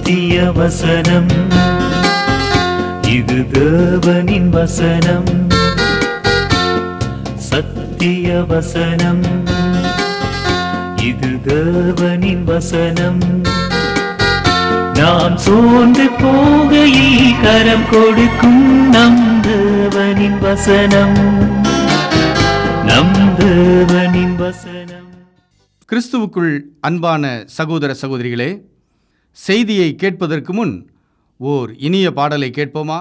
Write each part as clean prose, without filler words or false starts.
சத்திய வசனம், இது தேவனின் வசனம். சத்திய வசனம், இது தேவனின் வசனம். நாம் சோர்ந்து போகையில் கரம் கொடுக்கும் நம் தேவனின் வசனம், நம் தேவனின் வசனம். கிறிஸ்துவுக்குள் அன்பான சகோதர சகோதரிகளே, செய்தியை கேட்பதற்கு முன் ஓர் இனிய பாடலை கேட்போமா?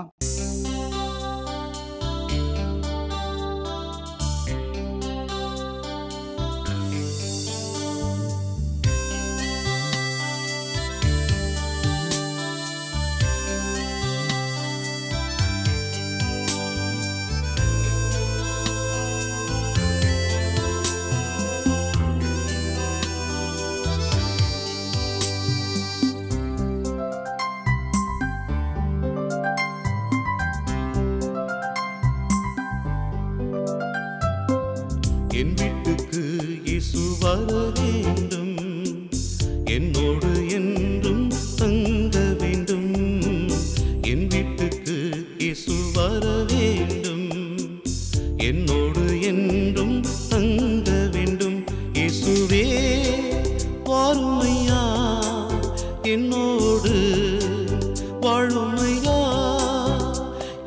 என் வீட்டுக்கு இயேசு வர வேண்டும், என்னோடு என்றும் தங்க வேண்டும். என் வீட்டுக்கு இயேசு வர வேண்டும், என்னோடு என்றும் தங்க வேண்டும். இயேசுவே வாருமையா, என்னோடு வாழுமையா.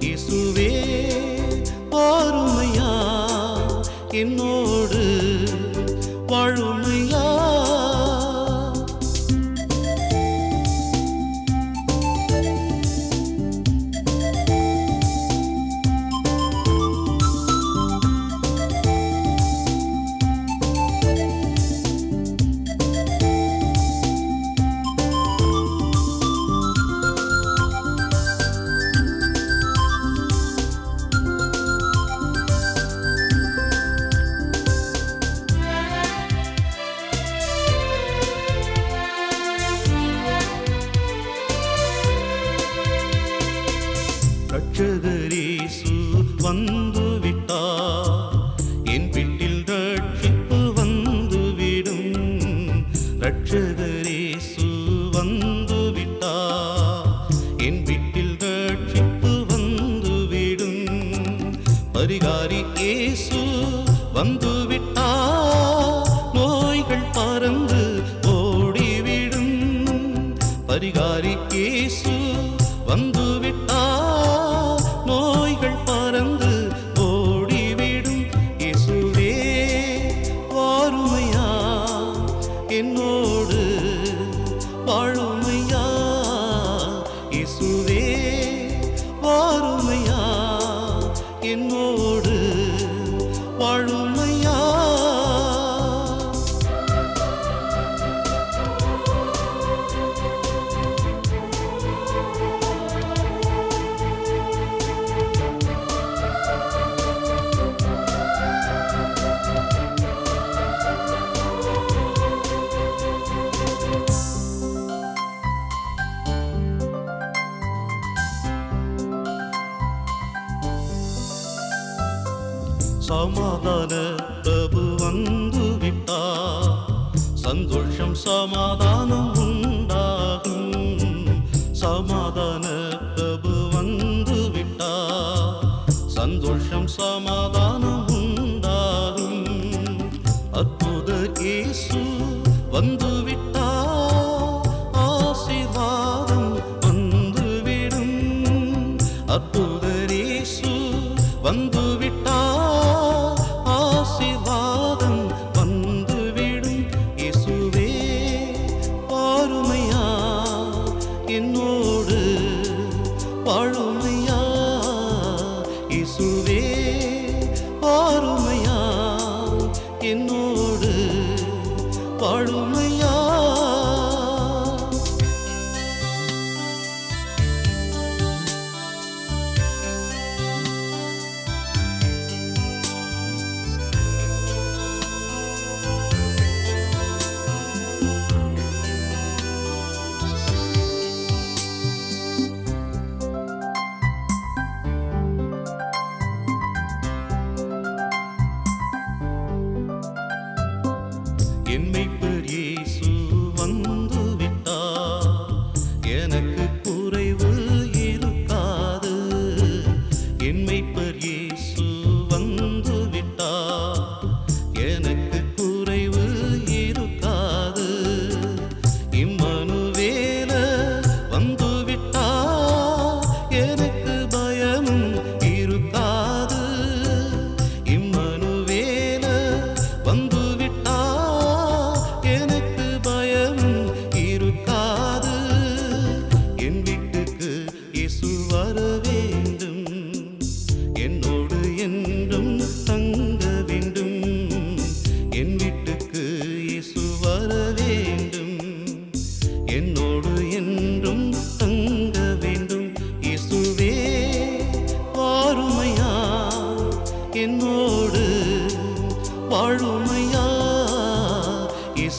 இயேசுவே வாருமையா, என்னோடு வாழுமையா. ரட்சகரேசு வந்து விட்டார், என் வீட்டில் ரட்சிப்பு வந்துவிடும். ரட்சகரேசு வந்து விட்டார், என் வீட்டில் ரட்சிப்பு வந்துவிடும். பரிகாரி இயேசு வந்து விட்டார், நோய்கள் பறந்து ஓடிவிடும். பரிகாரி இயேசு வந்து விட்டார், நோய்கள் பறந்து ஓடிவிடும். இயேசுவே வாருமையா, என்னோடு வாழுமையா. இயேசுவே வாருமையா, என்னோடு வாழுமையா. சமாதான பிரபு வந்து விட்டார், சந்தோஷம் சமாதானம் உண்டாகும். சமாதான பிரபு வந்து விட்டார், சந்தோஷம் சமாதானம் உண்டாகும். அற்புதர் இயேசு வந்து விட்டார், ஆசீர்வாதம் வந்துவிடும். அற்புதர் இயேசு வந்து விட்டார், ஆசீர்வாதம் வந்துவிடும். இயேசுவே வாருமையா, என்னோடு வாழுமையா. இயேசுவே வாருமையா, என்னோடு வாழுமையா. என் மெய்ப்பர் இயேசு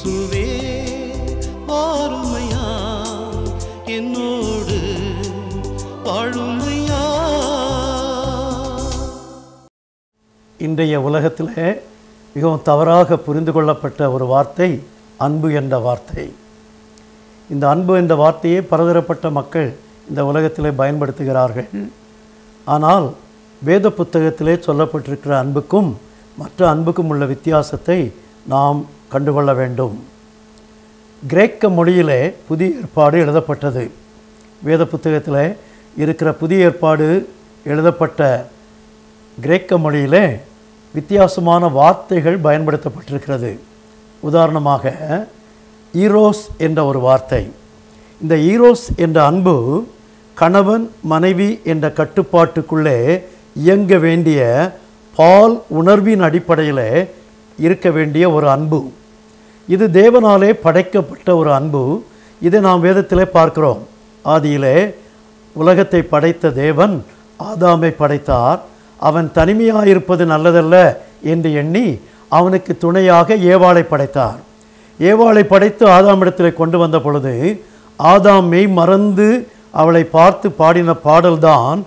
இயேசுவே வாருமையா என்னோடு வாழுமையா. இன்றைய உலகத்திலே மிகவும் தவறாக புரிந்து கொள்ளப்பட்ட ஒரு வார்த்தை அன்பு என்ற வார்த்தை. இந்த அன்பு என்ற வார்த்தையை பலதரப்பட்ட மக்கள் இந்த உலகத்திலே பயன்படுத்துகிறார்கள். ஆனால் வேத புத்தகத்திலே சொல்லப்பட்டிருக்கிற அன்புக்கும் மற்ற அன்புக்கும் உள்ள வித்தியாசத்தை நாம் கண்டுகொள்ள வேண்டும். கிரேக்க மொழியிலே புதிய ஏற்பாடு எழுதப்பட்டது. வேத புத்தகத்தில் இருக்கிற புதிய ஏற்பாடு எழுதப்பட்ட கிரேக்க மொழியிலே வித்தியாசமான வார்த்தைகள் பயன்படுத்தப்பட்டிருக்கிறது. உதாரணமாக ஈரோஸ் என்ற ஒரு வார்த்தை. இந்த ஈரோஸ் என்ற அன்பு கணவன் மனைவி என்ற கட்டுப்பாட்டுக்குள்ளே இயங்க வேண்டிய பால் உணர்வின் அடிப்படையில் இருக்க வேண்டிய ஒரு அன்பு. இது தேவனாலே படைக்கப்பட்ட ஒரு அன்பு. இதை நாம் வேதத்திலே பார்க்கிறோம். ஆதியிலே உலகத்தை படைத்த தேவன் ஆதாமை படைத்தார். அவன் தனிமையாயிருப்பது நல்லதல்ல என்று எண்ணி அவனுக்கு துணையாக ஏவாளை படைத்தார். ஏவாளை படைத்து ஆதாமிடத்தில் கொண்டு வந்த பொழுது ஆதாம் மெய் மறந்து அவளை பார்த்து பாடின பாடல்தான்,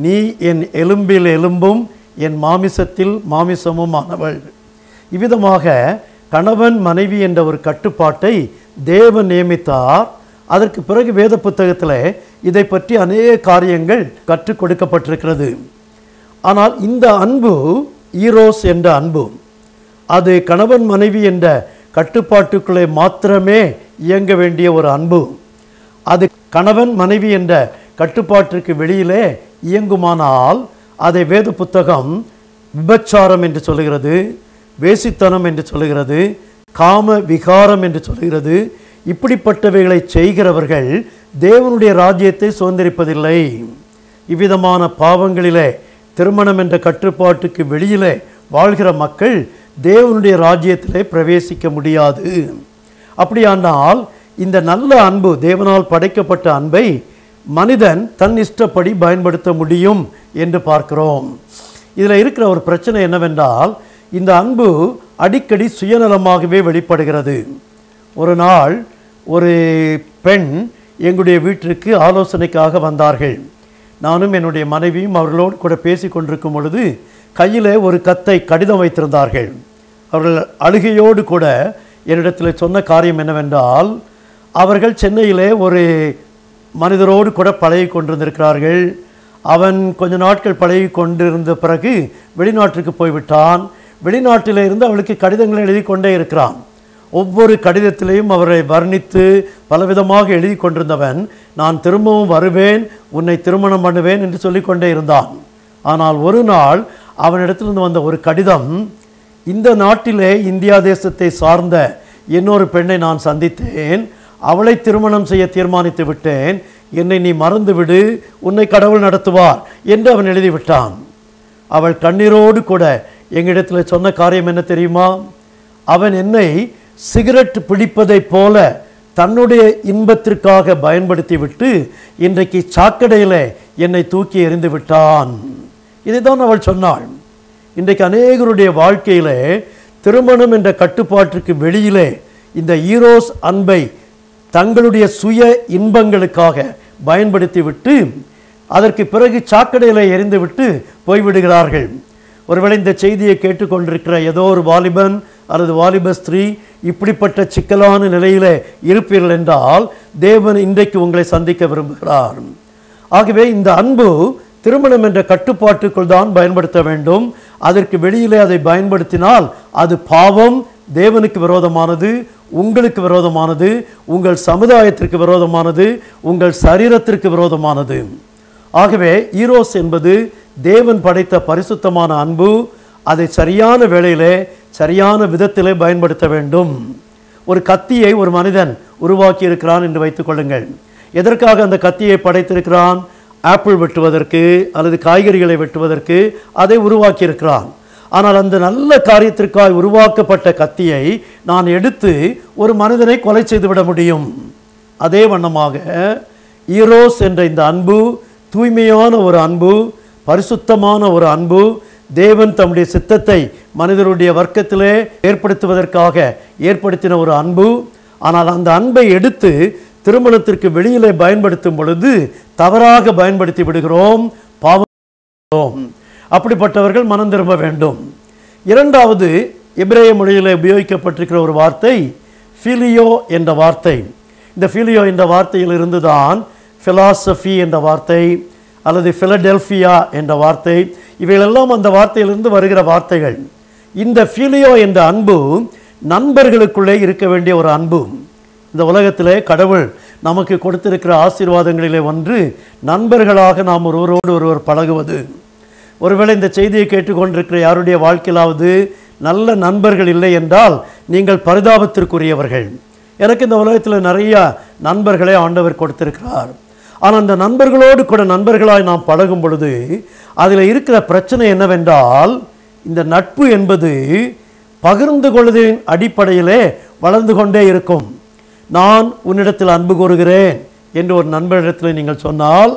நீ என் எலும்பில் எலும்பும் என் மாமிசத்தில் மாமிசமும் ஆனவள். இவ்விதமாக கணவன் மனைவி என்ற ஒரு கட்டுப்பாட்டை தேவன் நியமித்தார். அதற்கு பிறகு வேத புத்தகத்தில் இதை பற்றி அநேக காரியங்கள் கற்றுக் கொடுக்கப்பட்டிருக்கிறது. ஆனால் இந்த அன்பு ஈரோஸ் என்ற அன்பு, அது கணவன் மனைவி என்ற கட்டுப்பாட்டுக்குள்ளே மாத்திரமே இயங்க வேண்டிய ஒரு அன்பு. அது கணவன் மனைவி என்ற கட்டுப்பாட்டிற்கு வெளியிலே இயங்குமானால் அதை வேத புத்தகம் விபச்சாரம் என்று சொல்லுகிறது, வேசித்தனம் என்று சொல்லுகிறது, காம விகாரம் என்று சொல்லுகிறது. இப்படிப்பட்டவைகளை செய்கிறவர்கள் தேவனுடைய ராஜ்யத்தை சுதந்திரிப்பதில்லை. இவ்விதமான பாவங்களிலே திருமணம் என்ற கட்டுப்பாட்டுக்கு வெளியிலே வாழ்கிற மக்கள் தேவனுடைய ராஜ்யத்திலே பிரவேசிக்க முடியாது. அப்படியானால் இந்த நல்ல அன்பு, தேவனால் படைக்கப்பட்ட அன்பை மனிதன் தன் இஷ்டப்படி பயன்படுத்த முடியும் என்று பார்க்கிறோம். இதில் இருக்கிற ஒரு பிரச்சனை என்னவென்றால், இந்த அன்பு அடிக்கடி சுயநலமாகவே வெளிப்படுகிறது. ஒரு நாள் ஒரு பெண் எங்களுடைய வீட்டிற்கு ஆலோசனைக்காக வந்தார்கள். நானும் என்னுடைய மனைவியும் அவர்களோடு கூட பேசி கொண்டிருக்கும் பொழுது கையில் ஒரு கடிதம் வைத்திருந்தார்கள். அவர்கள் அழுகையோடு கூட என்னிடத்தில் சொன்ன காரியம் என்னவென்றால், அவர்கள் சென்னையிலே ஒரு மனிதரோடு கூட பழகி கொண்டிருந்திருக்கிறார்கள். அவன் கொஞ்ச நாட்கள் பழகி கொண்டிருந்த பிறகு வெளிநாட்டிற்கு போய்விட்டான். வெளிநாட்டில் இருந்து அவளுக்கு கடிதங்களை எழுதி கொண்டே இருக்கிறான். ஒவ்வொரு கடிதத்திலையும் அவரை வர்ணித்து பலவிதமாக எழுதி கொண்டிருந்தவன், நான் திரும்பவும் வருவேன், உன்னை திருமணம் பண்ணுவேன் என்று சொல்லிக்கொண்டே இருந்தான். ஆனால் ஒரு நாள் அவனிடத்திலிருந்து வந்த ஒரு கடிதம், இந்த நாட்டிலே இந்தியா தேசத்தை சார்ந்த இன்னொரு பெண்ணை நான் சந்தித்தேன், அவளை திருமணம் செய்ய தீர்மானித்து விட்டேன், என்னை நீ மறந்துவிடு, உன்னை கடவுள் நடத்துவார் என்று அவன் எழுதிவிட்டான். அவள் கண்ணீரோடு கூட எங்களிடத்தில் சொன்ன காரியம் என்ன தெரியுமா? அவன் என்னை சிகரெட் பிடிப்பதைப் போல தன்னுடைய இன்பத்திற்காக பயன்படுத்தி விட்டு இன்றைக்கு சாக்கடையில் என்னை தூக்கி எறிந்து விட்டான். இதைத்தான் அவள் சொன்னாள். இன்றைக்கு அநேகருடைய வாழ்க்கையிலே திருமணம் என்ற கட்டுப்பாட்டிற்கு வெளியிலே இந்த ஈரோஸ் அன்பை தங்களுடைய சுய இன்பங்களுக்காக பயன்படுத்தி விட்டு அதற்கு பிறகு சாக்கடையில் எறிந்து விட்டு போய்விடுகிறார்கள். ஒருவேளை இந்த செய்தியை கேட்டுக்கொண்டிருக்கிற ஏதோ ஒரு வாலிபன் அல்லது வாலிப ஸ்திரீ இப்படிப்பட்ட சிக்கலான நிலையில் இருப்பீர்கள் என்றால் தேவன் இன்றைக்கு உங்களை சந்திக்க விரும்புகிறார். ஆகவே இந்த அன்பு திருமணம் என்ற கட்டுப்பாட்டுக்குள் தான் பயன்படுத்த வேண்டும். அதற்கு வெளியிலே அதை பயன்படுத்தினால் அது பாவம், தேவனுக்கு விரோதமானது, உங்களுக்கு விரோதமானது, உங்கள் சமுதாயத்திற்கு விரோதமானது, உங்கள் சரீரத்திற்கு விரோதமானது. ஆகவே ஈரோஸ் என்பது தேவன் படைத்த பரிசுத்தமான அன்பு. அதை சரியான வேளையிலே சரியான விதத்திலே பயன்படுத்த வேண்டும். ஒரு கத்தியை ஒரு மனிதன் உருவாக்கி இருக்கிறான் என்று வைத்துக் கொள்ளுங்கள். எதற்காக அந்த கத்தியை படைத்திருக்கிறான்? ஆப்பிள் வெட்டுவதற்கு அல்லது காய்கறிகளை வெட்டுவதற்கு அதை உருவாக்கி இருக்கிறான். ஆனால் அந்த நல்ல காரியத்திற்காக உருவாக்கப்பட்ட கத்தியை நான் எடுத்து ஒரு மனிதனை கொலை செய்துவிட முடியும். அதே வண்ணமாக ஈரோஸ் என்ற இந்த அன்பு தூய்மையான ஒரு அன்பு, பரிசுத்தமான ஒரு அன்பு, தேவன் தம்முடைய சித்தத்தை மனிதருடைய வர்க்கத்திலே ஏற்படுத்துவதற்காக ஏற்படுத்தின ஒரு அன்பு. ஆனால் அந்த அன்பை எடுத்து திருமணத்திற்கு வெளியிலே பயன்படுத்தும் பொழுது தவறாக பயன்படுத்தி விடுகிறோம், பாவம். அப்படிப்பட்டவர்கள் மனம் திரும்ப வேண்டும். இரண்டாவது, எபிரேய மொழியில் உபயோகிக்கப்பட்டிருக்கிற ஒரு வார்த்தை ஃபிலியோ என்ற வார்த்தை. இந்த ஃபிலியோ என்ற வார்த்தையிலிருந்து தான் ஃபிலாசபி என்ற வார்த்தை அல்லது ஃபிலடெல்ஃபியா என்ற வார்த்தை, இவைகளெல்லாம் அந்த வார்த்தையிலிருந்து வருகிற வார்த்தைகள். இந்த ஃபிலியோ என்ற அன்பு நண்பர்களுக்குள்ளே இருக்க வேண்டிய ஒரு அன்பு. இந்த உலகத்திலே கடவுள் நமக்கு கொடுத்திருக்கிற ஆசீர்வாதங்களிலே ஒன்று நண்பர்களாக நாம் ஒருவரோடு ஒருவர் பழகுவது. ஒருவேளை இந்த செய்தியை கேட்டுக்கொண்டிருக்கிற யாருடைய வாழ்க்கையிலாவது நல்ல நண்பர்கள் இல்லை என்றால் நீங்கள் பரிதாபத்திற்குரியவர்கள். எனக்கு இந்த உலகத்தில் நிறைய நண்பர்களை ஆண்டவர் கொடுத்திருக்கிறார். ஆனால் அந்த நண்பர்களோடு கூட நண்பர்களாய் நாம் பழகும் பொழுது அதில் இருக்கிற பிரச்சனை என்னவென்றால், இந்த நட்பு என்பது பகிர்ந்து கொள்வதின் அடிப்படையிலே வளர்ந்து கொண்டே இருக்கும். நான் உன்னிடத்தில் அன்பு கூறுகிறேன் என்று ஒரு நண்பரிடத்தில் நீங்கள் சொன்னால்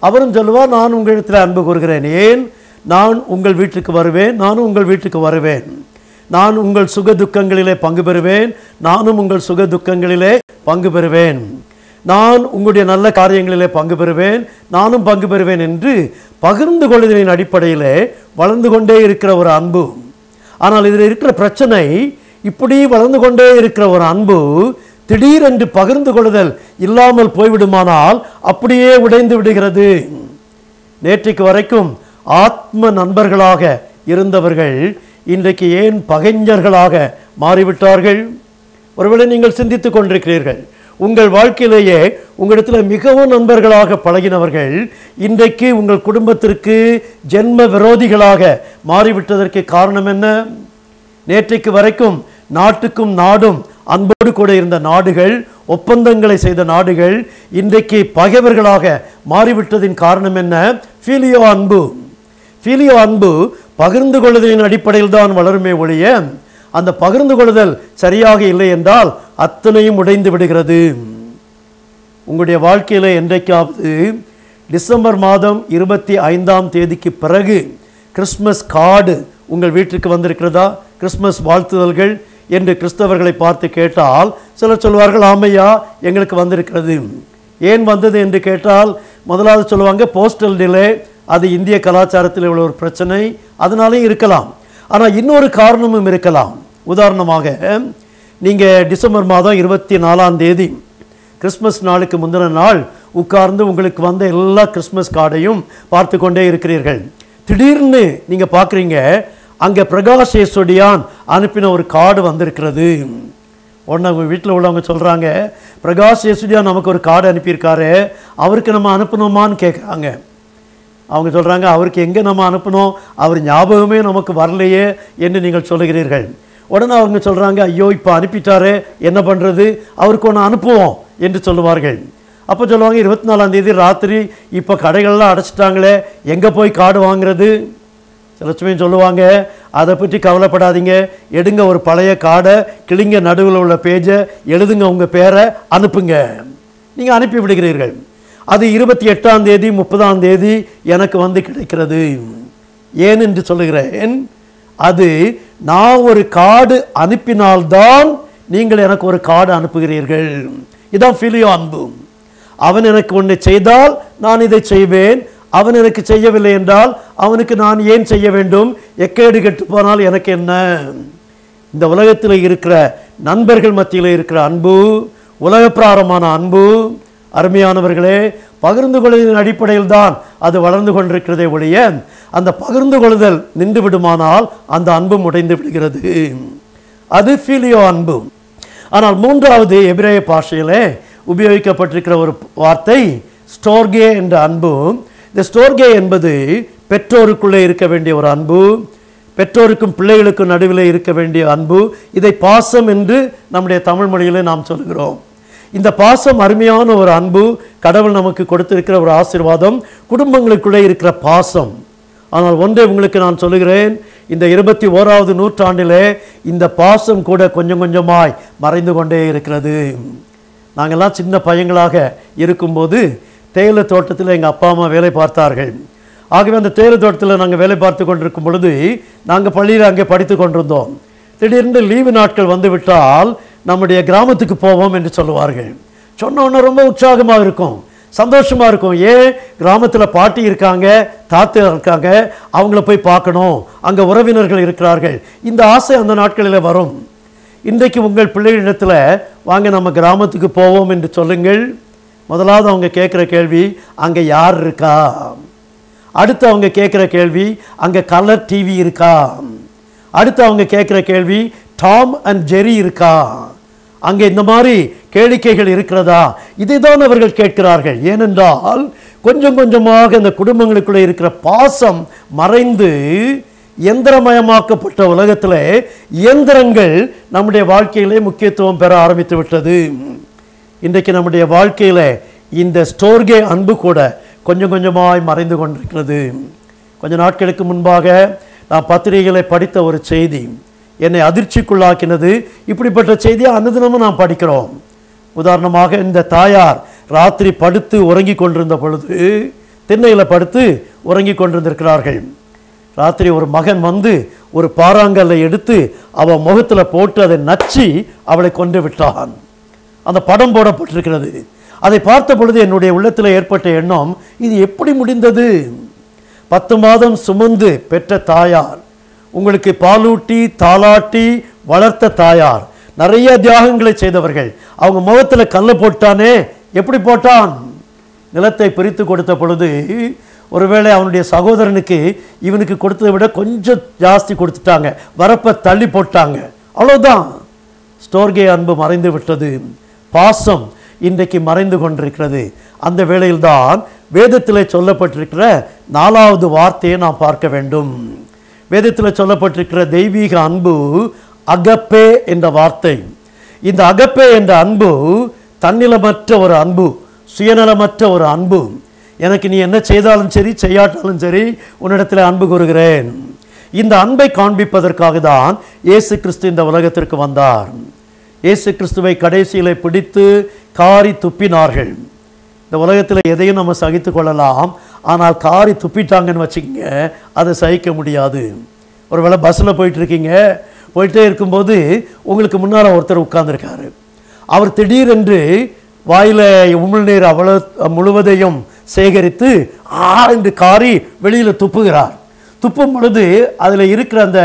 அவரும் சொல்லுவார், நான் உங்களிடத்தில் அன்பு கூறுகிறேன். ஏன்? நான் உங்கள் வீட்டுக்கு வருவேன், நானும் உங்கள் வீட்டுக்கு வருவேன். நான் உங்கள் சுக துக்கங்களிலே பங்கு பெறுவேன், நானும் உங்கள் சுக துக்கங்களிலே பங்கு பெறுவேன். நான் உங்களுடைய நல்ல காரியங்களிலே பங்கு பெறுவேன், நானும் பங்கு பெறுவேன் என்று பகிர்ந்து கொள்வதின் அடிப்படையிலே வளர்ந்து கொண்டே இருக்கிற ஒரு அன்பு. ஆனால் இதில் இருக்கிற பிரச்சனை, இப்படி வளர்ந்து கொண்டே இருக்கிற ஒரு அன்பு திடீரென்று பகிர்ந்து கொள்ளுதல் இல்லாமல் போய்விடுமானால் அப்படியே உடைந்து விடுகிறது. நேற்றைக்கு வரைக்கும் ஆத்ம நண்பர்களாக இருந்தவர்கள் இன்றைக்கு ஏன் பகைஞர்களாக மாறிவிட்டார்கள்? ஒருவேளை நீங்கள் சிந்தித்துக் கொண்டிருக்கிறீர்கள், உங்கள் வாழ்க்கையிலேயே உங்களிடத்தில் மிகவும் நண்பர்களாக பழகினவர்கள் இன்றைக்கு உங்கள் குடும்பத்திற்கு ஜென்ம விரோதிகளாக மாறிவிட்டதற்கு காரணம் என்ன? நேற்றைக்கு வரைக்கும் நாட்டுக்கும் நாடும் அன்போடு கூட இருந்த நாடுகள், ஒப்பந்தங்களை செய்த நாடுகள் இன்றைக்கு பகைவர்களாக மாறிவிட்டதின் காரணம் என்ன? ஃபிலியோ அன்பு. ஃபிலியோ அன்பு பகிர்ந்து கொள்வதின் அடிப்படையில் தான் வளருமே ஒழிய, அந்த பகிர்ந்து கொள்ளுதல் சரியாக இல்லை என்றால் அத்தனையும் உடைந்து விடுகிறது. உங்களுடைய வாழ்க்கையில் என்றைக்காவது டிசம்பர் மாதம் 25ஆம் தேதிக்கு பிறகு கிறிஸ்மஸ் கார்டு உங்கள் வீட்டிற்கு வந்திருக்கிறதா? கிறிஸ்மஸ் வாழ்த்துதல்கள் என்று கிறிஸ்தவர்களை பார்த்து கேட்டால் சிலர் சொல்வார்கள், ஆமையா எங்களுக்கு வந்திருக்கிறது. ஏன் வந்தது என்று கேட்டால் முதலாவது சொல்லுவாங்க போஸ்டல் டிலே, அது இந்திய கலாச்சாரத்தில் உள்ள ஒரு பிரச்சனை, அதனாலே இருக்கலாம். ஆனால் இன்னொரு காரணமும் இருக்கலாம். உதாரணமாக, நீங்கள் டிசம்பர் மாதம் 24ஆம் தேதி கிறிஸ்மஸ் நாளுக்கு முந்தின நாள் உட்கார்ந்து உங்களுக்கு வந்த எல்லா கிறிஸ்மஸ் கார்டையும் பார்த்து கொண்டே இருக்கிறீர்கள். திடீர்னு நீங்கள் பார்க்குறீங்க, அங்கே பிரகாஷ் ஏசோடியான் அனுப்பின ஒரு கார்டு வந்திருக்கிறது. உடனே அவங்க வீட்டில் உள்ளவங்க சொல்கிறாங்க, பிரகாஷ் ஏசோடியான் நமக்கு ஒரு கார்டு அனுப்பியிருக்காரு, அவருக்கு நம்ம அனுப்பணுமான்னு கேட்குறாங்க. அவங்க சொல்கிறாங்க, அவருக்கு எங்கே நம்ம அனுப்பணும், அவர் ஞாபகமே நமக்கு வரலையே என்று நீங்கள் சொல்லுகிறீர்கள். உடனே அவங்க சொல்கிறாங்க, ஐயோ இப்போ அனுப்பிட்டாரே என்ன பண்ணுறது, அவருக்கு ஒன்று அனுப்புவோம் என்று சொல்லுவார்கள். அப்போ சொல்லுவாங்க, 24ஆம் தேதி ராத்திரி இப்போ கடைகள்லாம் அடைச்சிட்டாங்களே, எங்கே போய் கார்டு வாங்குறது? சில சமயம் சொல்லுவாங்க, அதை பற்றி கவலைப்படாதீங்க, எடுங்க ஒரு பழைய கார்டை, கிளிங்க நடுவில் உள்ள பேஜை, எழுதுங்க உங்கள் பேரை, அனுப்புங்க. நீங்கள் அனுப்பி விடுகிறீர்கள். அது 28ஆம் தேதி 30ஆம் தேதி எனக்கு வந்து கிடைக்கிறது. ஏன் என்று சொல்லுகிறேன், அது நான் ஒரு கார்டு அனுப்பினால்தான் நீங்கள் எனக்கு ஒரு கார்டு அனுப்புகிறீர்கள். இதான் ஃபிலியோ அன்பு. அவன் எனக்கு ஒன்று செய்தால் நான் இதை செய்வேன், அவன் எனக்கு செய்யவில்லை என்றால் அவனுக்கு நான் ஏன் செய்ய வேண்டும்? எக்கேடு கெட்டு போனால் எனக்கு என்ன? இந்த உலகத்தில் இருக்கிற நண்பர்கள் மத்தியில் இருக்கிற அன்பு உலக பிராரமான அன்பு. அருமையானவர்களே, பகிர்ந்து கொள்வதின் அடிப்படையில் தான் அது வளர்ந்து கொண்டிருக்கிறதே ஒழிய, அந்த பகிர்ந்து கொள்ளுதல் நின்று விடுமானால் அந்த அன்பும் உடைந்து விடுகிறது. அது ஃபிலியோ அன்பு. ஆனால் மூன்றாவது எபிரேய பாஷையிலே உபயோகிக்கப்பட்டிருக்கிற ஒரு வார்த்தை ஸ்டோர்கே என்ற அன்பு. இந்த ஸ்டோர்கே என்பது பெற்றோருக்குள்ளே இருக்க வேண்டிய ஒரு அன்பு, பெற்றோருக்கும் பிள்ளைகளுக்கும் நடுவில் இருக்க வேண்டிய அன்பு. இதை பாசம் என்று நம்முடைய தமிழ் மொழியிலே நாம் சொல்கிறோம். இந்த பாசம் அருமையான ஒரு அன்பு, கடவுள் நமக்கு கொடுத்திருக்கிற ஒரு ஆசீர்வாதம், குடும்பங்களுக்குள்ளே இருக்கிற பாசம். ஆனால் ஒன்றை உங்களுக்கு நான் சொல்லுகிறேன், இந்த 21வது நூற்றாண்டிலே இந்த பாசம் கூட கொஞ்சம் கொஞ்சமாய் மறைந்து கொண்டே இருக்கிறது. நாங்கள்லாம் சின்ன பையங்களாக இருக்கும்போது தேயிலை தோட்டத்தில் எங்கள் அப்பா அம்மா வேலை பார்த்தார்கள். ஆகவே அந்த தேயிலை தோட்டத்தில் நாங்கள் வேலை பார்த்து கொண்டிருக்கும் பொழுது நாங்கள் பள்ளியில் அங்கே படித்து கொண்டிருந்தோம். திடீர்னு லீவு நாட்கள் வந்து விட்டால் நம்முடைய கிராமத்துக்கு போவோம் என்று சொல்லுவார்கள். சொன்ன உடனே ரொம்ப உற்சாகமாக இருக்கும், சந்தோஷமாக இருக்கும். ஏன், கிராமத்தில் பாட்டி இருக்காங்க, தாத்தா இருக்காங்க, அவங்கள போய் பார்க்கணும், அங்கே உறவினர்கள் இருக்கிறார்கள். இந்த ஆசை அந்த நாட்களில் வரும். இன்றைக்கு உங்கள் பிள்ளைகளிடத்தில் வாங்க நம்ம கிராமத்துக்கு போவோம் என்று சொல்லுங்கள். முதலாவது அவங்க கேட்குற கேள்வி, அங்கே யார் இருக்கா? அடுத்து அவங்க கேட்குற கேள்வி, அங்கே கலர் டிவி இருக்கா? அடுத்து அவங்க கேட்குற கேள்வி, டாம் அண்ட் ஜெரி இருக்கா? அங்கே இந்த மாதிரி கேளிக்கைகள் இருக்கிறதா? இதை தான் அவர்கள் கேட்கிறார்கள். ஏனென்றால் கொஞ்சம் கொஞ்சமாக இந்த குடும்பங்களுக்குள்ளே இருக்கிற பாசம் மறைந்து இயந்திரமயமாக்கப்பட்ட உலகத்தில் இயந்திரங்கள் நம்முடைய வாழ்க்கையிலே முக்கியத்துவம் பெற ஆரம்பித்து விட்டது. இன்றைக்கு நம்முடைய வாழ்க்கையில் இந்த ஸ்டோர்கே அன்பு கூட கொஞ்சம் கொஞ்சமாய் மறைந்து கொண்டிருக்கிறது. கொஞ்ச நாட்களுக்கு முன்பாக நான் பத்திரிகைகளை படித்த ஒரு செய்தி என்னை அதிர்ச்சிக்குள்ளாக்கினது. இப்படிப்பட்ட செய்தியை அனுதினமும் நாம் படிக்கிறோம். உதாரணமாக, இந்த தாயார் ராத்திரி படுத்து உறங்கி கொண்டிருந்த பொழுது, திண்ணையில் படுத்து உறங்கி கொண்டிருந்திருக்கிறார்கள். ராத்திரி ஒரு மகன் வந்து ஒரு பாறாங்கல்லை எடுத்து அவள் முகத்தில் போட்டு அதை நச்சு அவளை கொண்டு விட்டான். அந்த படம் போடப்பட்டிருக்கிறது. அதை பார்த்த பொழுது என்னுடைய உள்ளத்தில் ஏற்பட்ட எண்ணம், இது எப்படி முடிந்தது? 10 மாதம் சுமந்து பெற்ற தாயார், உங்களுக்கு பாலூட்டி தாளாட்டி வளர்த்த தாயார், நிறைய தியாகங்களை செய்தவர்கள், அவங்க முகத்தில் கல்லை போட்டானே, எப்படி போட்டான்? நிலத்தை பிரித்து கொடுத்த பொழுது ஒருவேளை அவனுடைய சகோதரனுக்கு இவனுக்கு கொடுத்ததை விட கொஞ்சம் ஜாஸ்தி கொடுத்துட்டாங்க, வரப்பை தள்ளி போட்டாங்க, அவ்வளோதான். ஸ்டோர்கே அன்பு மறைந்து விட்டது. பாசம் இன்றைக்கு மறைந்து கொண்டிருக்கிறது. அந்த வேளையில்தான் வேதத்தில் சொல்லப்பட்டிருக்கிற 4வது வார்த்தையை நாம் பார்க்க வேண்டும். வேதத்தில் சொல்லப்பட்டிருக்கிற தெய்வீக அன்பு அகப்பே என்ற வார்த்தை. இந்த அகப்பே என்ற அன்பு தன்னிலமற்ற ஒரு அன்பு, சுயநலமற்ற ஒரு அன்பு. எனக்கு நீ என்ன செய்தாலும் சரி செய்யாட்டாலும் சரி உன்னிடத்தில் அன்பு கூறுகிறேன். இந்த அன்பை காண்பிப்பதற்காக தான் இயேசு கிறிஸ்து இந்த உலகத்திற்கு வந்தார். இயேசு கிறிஸ்துவை கடைசியில் பிடித்து காரி துப்பினார்கள். இந்த உலகத்தில் எதையும் நம்ம சகித்து கொள்ளலாம், ஆனால் காரி துப்பிட்டாங்கன்னு வச்சுக்கோங்க, அதை சகிக்க முடியாது. ஒருவேளை பஸ்ஸில் போயிட்டுருக்கீங்க, போயிட்டே இருக்கும்போது உங்களுக்கு முன்னால் ஒருத்தர் உட்கார்ந்துருக்காரு. அவர் திடீரென்று வாயில் உமிழ்நீர் முழுவதையும் சேகரித்து என்று காரி வெளியில் துப்புகிறார். துப்பும் பொழுது அதில் இருக்கிற அந்த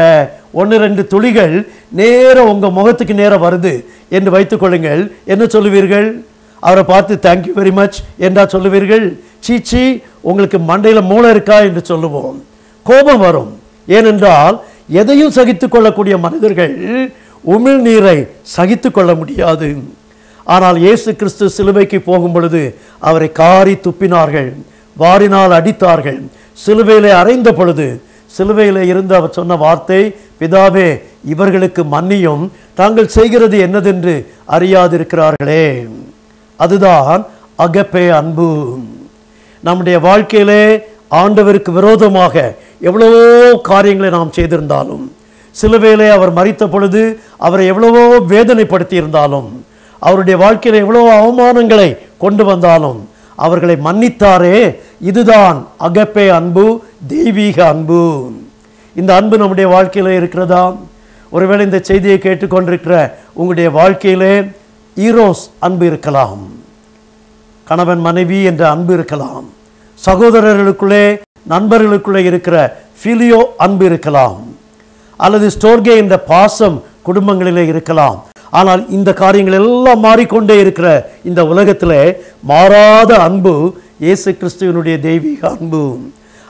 1-2 துளிகள் நேராக உங்கள் முகத்துக்கு நேராக வருது என்று வைத்துக்கொள்ளுங்கள். என்ன சொல்லுவீர்கள்? அவரை பார்த்து தேங்க்யூ வெரி மச் என்றா சொல்லுவீர்கள்? சீச்சி, உங்களுக்கு மண்டையில் மூளை இருக்கா என்று சொல்லுவோம். கோபம் வரும். ஏனென்றால் எதையும் சகித்து கொள்ளக்கூடிய மனிதர்கள் உமிழ்நீரை சகித்து கொள்ள முடியாது. ஆனால் இயேசு கிறிஸ்து சிலுவைக்கு போகும் பொழுது அவரை காரி துப்பினார்கள், வாரினால் அடித்தார்கள். சிலுவையிலே அறைந்த பொழுது சிலுவையில் இருந்து அவர் சொன்ன வார்த்தை, பிதாவே இவர்களுக்கு மன்னியும், தாங்கள் செய்கிறது என்னதென்று அறியாதிருக்கிறார்களே. அதுதான் அகப்பே அன்பு. நம்முடைய வாழ்க்கையிலே ஆண்டவருக்கு விரோதமாக எவ்வளவோ காரியங்களை நாம் செய்திருந்தாலும், சிலுவையிலே அவர் மரித்த பொழுது அவரை எவ்வளவோ வேதனைப்படுத்தி இருந்தாலும், அவருடைய வாழ்க்கையில் எவ்வளவோ அவமானங்களை கொண்டு வந்தாலும் அவர்களை மன்னித்தாரே. இதுதான் அகப்பே அன்பு, தெய்வீக அன்பு. இந்த அன்பு நம்முடைய வாழ்க்கையில் இருக்கிறதா? ஒருவேளை இந்த செய்தியை கேட்டுக்கொண்டிருக்கிற உங்களுடைய வாழ்க்கையிலே ஈரோஸ் அன்பு இருக்கலாம், கணவன் மனைவி என்ற அன்பு இருக்கலாம், சகோதரர்களுக்குள்ளே நண்பர்களுக்குள்ளே இருக்கிற ஃபிலியோ அன்பு இருக்கலாம், அல்லது ஸ்டோர்கே என்ற பாசம் குடும்பங்களிலே இருக்கலாம். ஆனால் இந்த காரியங்கள் எல்லாம் மாறிக்கொண்டே இருக்கிற இந்த உலகத்தில் மாறாத அன்பு இயேசு கிறிஸ்துவினுடைய தெய்வீக அன்பு.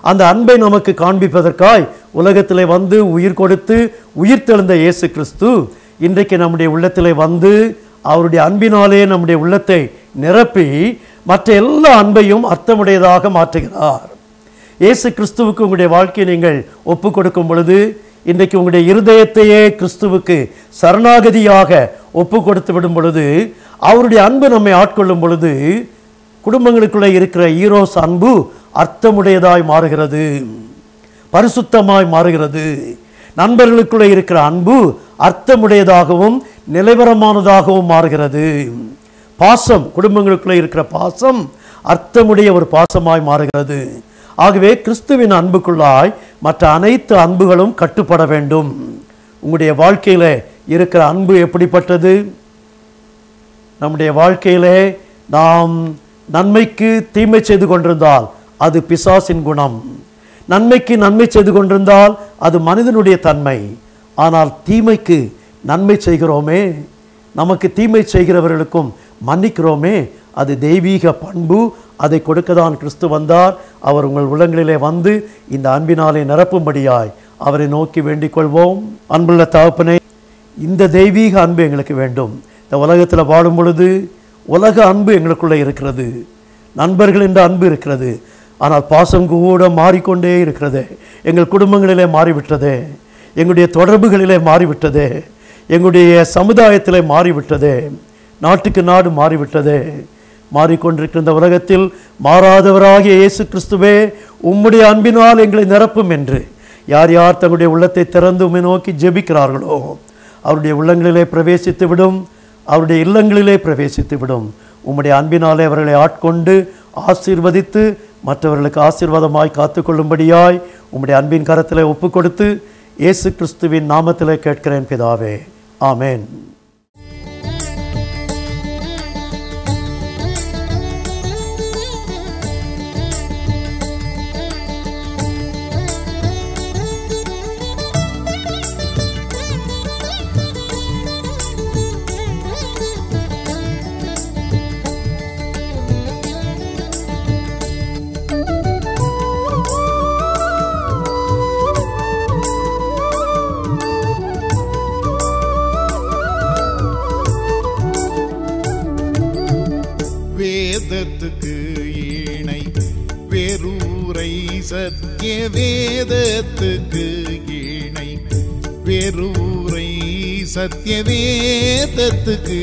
அந்த அன்பை நமக்கு காண்பிப்பதற்காய் உலகத்திலே வந்து உயிர் கொடுத்து உயிர் தெழுந்த இயேசு கிறிஸ்து இன்றைக்கு நம்முடைய உள்ளத்திலே வந்து அவருடைய அன்பினாலே நம்முடைய உள்ளத்தை நிரப்பி மற்ற எல்லா அன்பையும் அர்த்தமுடையதாக மாற்றுகிறார். இயேசு கிறிஸ்துவுக்கு உங்களுடைய வாழ்க்கையை நீங்கள் ஒப்பு கொடுக்கும் பொழுது, இன்றைக்கு உங்களுடைய இருதயத்தையே கிறிஸ்துவுக்கு சரணாகதியாக ஒப்பு கொடுத்து விடும் பொழுது, அவருடைய அன்பு நம்மை ஆட்கொள்ளும் பொழுது, குடும்பங்களுக்குள்ளே இருக்கிற ஈரோஸ் அன்பு அர்த்தமுடையதாய் மாறுகிறது, பரிசுத்தமாய் மாறுகிறது. நண்பர்களுக்குள்ளே இருக்கிற அன்பு அர்த்தமுடையதாகவும் நிலைவரமானதாகவும் மாறுகிறது. பாசம், குடும்பங்களுக்குள்ளே இருக்கிற பாசம் அர்த்தமுடைய ஒரு பாசமாய் மாறுகிறது. ஆகவே கிறிஸ்துவின் அன்புக்குள்ளாய் மற்ற அனைத்து அன்புகளும் கட்டுப்பட வேண்டும். உங்களுடைய வாழ்க்கையில் இருக்கிற அன்பு எப்படிப்பட்டது? நம்முடைய வாழ்க்கையிலே நாம் நன்மைக்கு தீமை செய்து கொண்டிருந்தால் அது பிசாசின் குணம். நன்மைக்கு நன்மை செய்து கொண்டிருந்தால் அது மனிதனுடைய தன்மை. ஆனால் தீமைக்கு நன்மை செய்கிறோமே, நமக்கு தீமை செய்கிறவர்களுக்கும் மன்னிக்கிறோமே, அது தெய்வீக பண்பு. அதை கொடுக்கதான் கிறிஸ்து வந்தார். அவர் உங்கள் உள்ளங்களிலே வந்து இந்த அன்பினாலே நிரப்பும்படியாய் அவரை நோக்கி வேண்டிக் கொள்வோம். அன்புள்ள தகப்பனே, இந்த தெய்வீக அன்பு எங்களுக்கு வேண்டும். இந்த உலகத்தில் வாழும் பொழுது உலக அன்பு எங்களுக்குள்ளே இருக்கிறது, நண்பர்கள் என்ற அன்பு இருக்கிறது. ஆனால் பாசம் கூட மாறிக்கொண்டே இருக்கிறது. எங்கள் குடும்பங்களிலே மாறிவிட்டது, எங்களுடைய தொடர்புகளிலே மாறிவிட்டது, எங்களுடைய சமுதாயத்திலே மாறிவிட்டது, நாட்டுக்கு நாடு மாறிவிட்டது. மாறிக்கொண்டிருக்கிற இந்த உலகத்தில் மாறாதவராகிய இயேசு கிறிஸ்துவே, உம்முடைய அன்பினால் எங்களை நிரப்பும் என்று யார் யார் தங்களுடைய உள்ளத்தை திறந்து உம்மை நோக்கி ஜெபிக்கிறார்களோ அவருடைய உள்ளங்களிலே பிரவேசித்து விடும், அவருடைய இல்லங்களிலே பிரவேசித்து விடும். உம்முடைய அன்பினாலே அவர்களை ஆட்கொண்டு ஆசீர்வதித்து மற்றவர்களுக்கு ஆசீர்வாதமாய் காத்துக்கொள்ளும்படியாய் உம்முடைய அன்பின் கரத்திலே ஒப்பு கொடுத்து இயேசு கிறிஸ்துவின் நாமத்திலே கேட்கிறேன் பிதாவே, ஆமேன். வேதத்துக்கு இணை வேறூரை சத்திய வேதத்துக்கு இணை வேறூரை சத்திய வேதத்துக்கு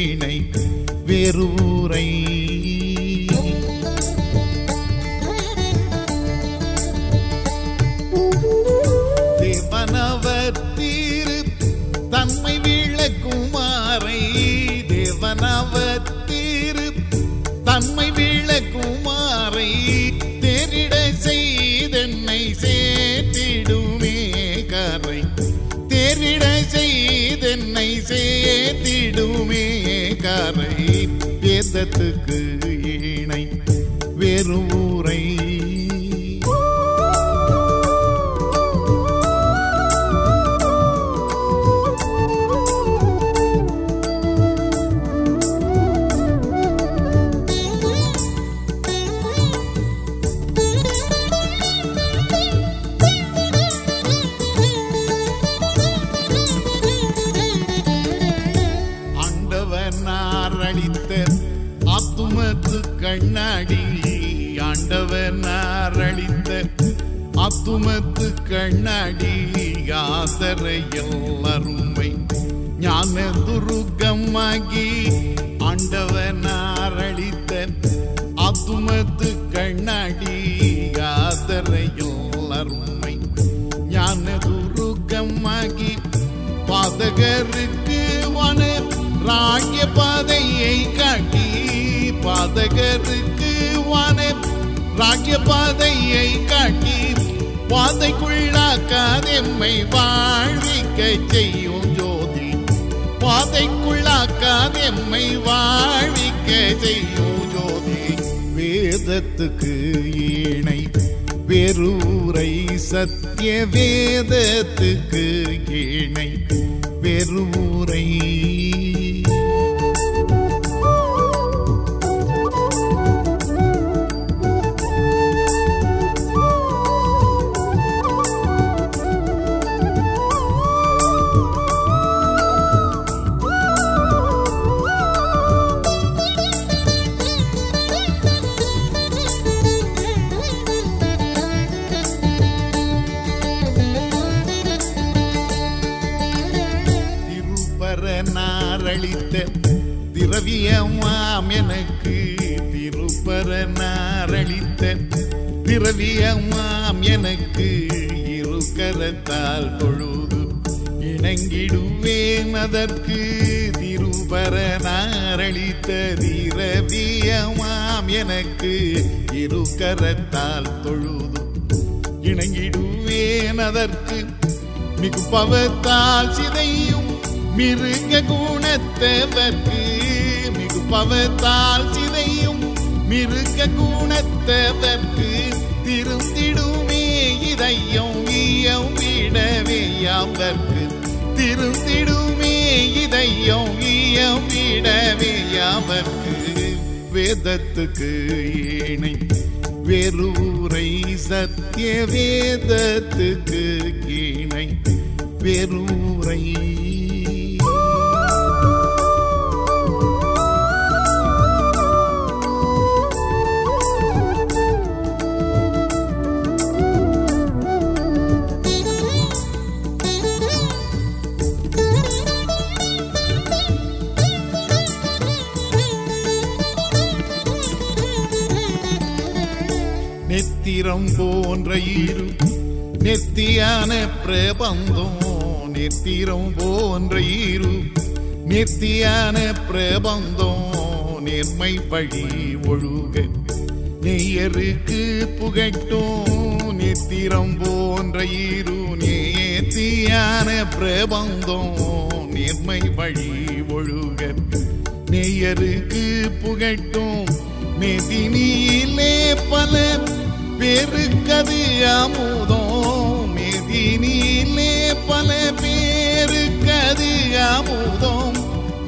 இணை வேறூரை தேவனவர் தீரு தன்மை விளக்குமாறை தேவனவர் தன்மை விளக்குமாறை தேரிட செய்தென்னை சேர்த்திடுமே கரை தேரிட செய்தென்னை சேர்த்திடுமே கரை வேதத்துக்கு இணை வேறூரை கண்ணாடி ஆண்டவர் நாரளித்த அத்துமத்து கண்ணாடி யாதரையில் அருமை ஞான துருகமாகி ஆண்டவர் நாரளித்த அத்துமத்து கண்ணாடி யாதரையில் அருமை ஞான துருகமாகி பாதகருக்கு வன ராஜ்ய பாதையை காட்டி பாதகருக்கு வான ராஜ்ய பாதையை காட்டி பாதைக்குள்ளாக்காதெம்மை வாழ்விக்க செய்யும் ஜோதி பாதைக்குள்ளாக்காதெம்மை வாழ்விக்க செய்யும் ஜோதி வேதத்துக்கு இணை வேறூரை சத்திய வேதத்துக்கு இணை வேறூரை திரவியமாம் எனக்கு திருப்பரனாரளித்த திரவியமாம் எனக்கு இரு கரத்தால் தொழுது இணங்கிடுவேன் அதற்கு திருபரனாரளித்த திரவியமாம் எனக்கு இரு கரத்தால் தொழுது இணங்கிடுவேன் அதற்கு மிகு பவத்தால் சிதையும் மிருக குணத்தவர்க்கு மிகு பவத்தால் சிதையும் மிருக குணத்தவர்க்கு திருந்திடுமே இதையும் ஈயம் விடவே யாவர்க்கு திருந்திடுமே இதையும் ஈயம் விடவே யாவர்க்கு வேதத்துக்கு இணை வெறுரை சத்திய வேதத்துக்கு இணை வெறுரை. நெத்திரம் போன்ற இரு நெத்தியான பிரபந்தம் நெத்திரம் போன்ற இரு நெத்தியான பிரபந்தம் நேர்மை வழி ஒழுக நெய்யருக்கு புகட்டும் நெத்திரம் போன்ற இரு நேர்த்தியான பிரபந்தம் நேர்மை வழி ஒழுக நெய்யருக்கு புகட்டும் மேதினியிலே பல பேருக்கது அமுதம் மேதினியிலே பல பேருக்கது அமுதம்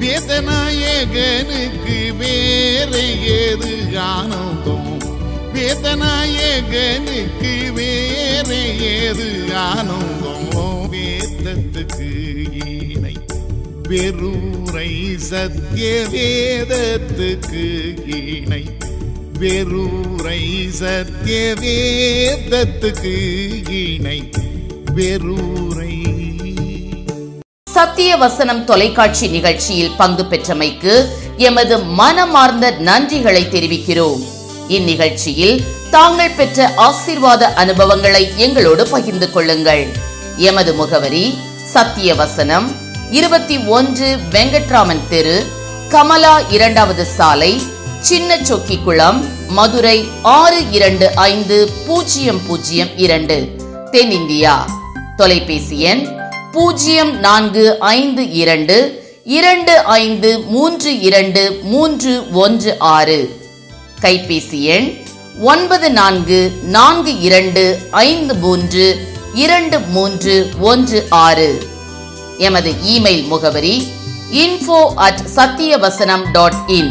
வேதநாயகனுக்கு வேறு ஏது ஆனந்தம் வேதநாயகனுக்கு வேறு ஏது ஆனந்தம் வேதத்துக்கு இணை வெறுரை சத்திய வேதத்துக்கு இணை வெறுரை சத்திய வேதத்துக்கு இணை வெறுரை. சத்திய வசனம் தொலைக்காட்சி நிகழ்ச்சியில் பங்கு பெற்றமைக்கு எமது மனமார்ந்த நன்றிகளை தெரிவிக்கிறோம். இந்நிகழ்ச்சியில் தாங்கள் பெற்ற ஆசீர்வாத அனுபவங்களை எங்களோடு பகிர்ந்து கொள்ளுங்கள். எமது முகவரி சத்திய வசனம் 21 வெங்கட்ராமன் தெரு, கமலா 2வது சாலை, சின்ன சொக்கிக்குளம், மதுரை 625002 தென்னிந்தியா. தொலைபேசி எண் 0425323216. கைபேசி எண் 9425322316. எமது இமெயில் முகவரி info@satyavasanam.in.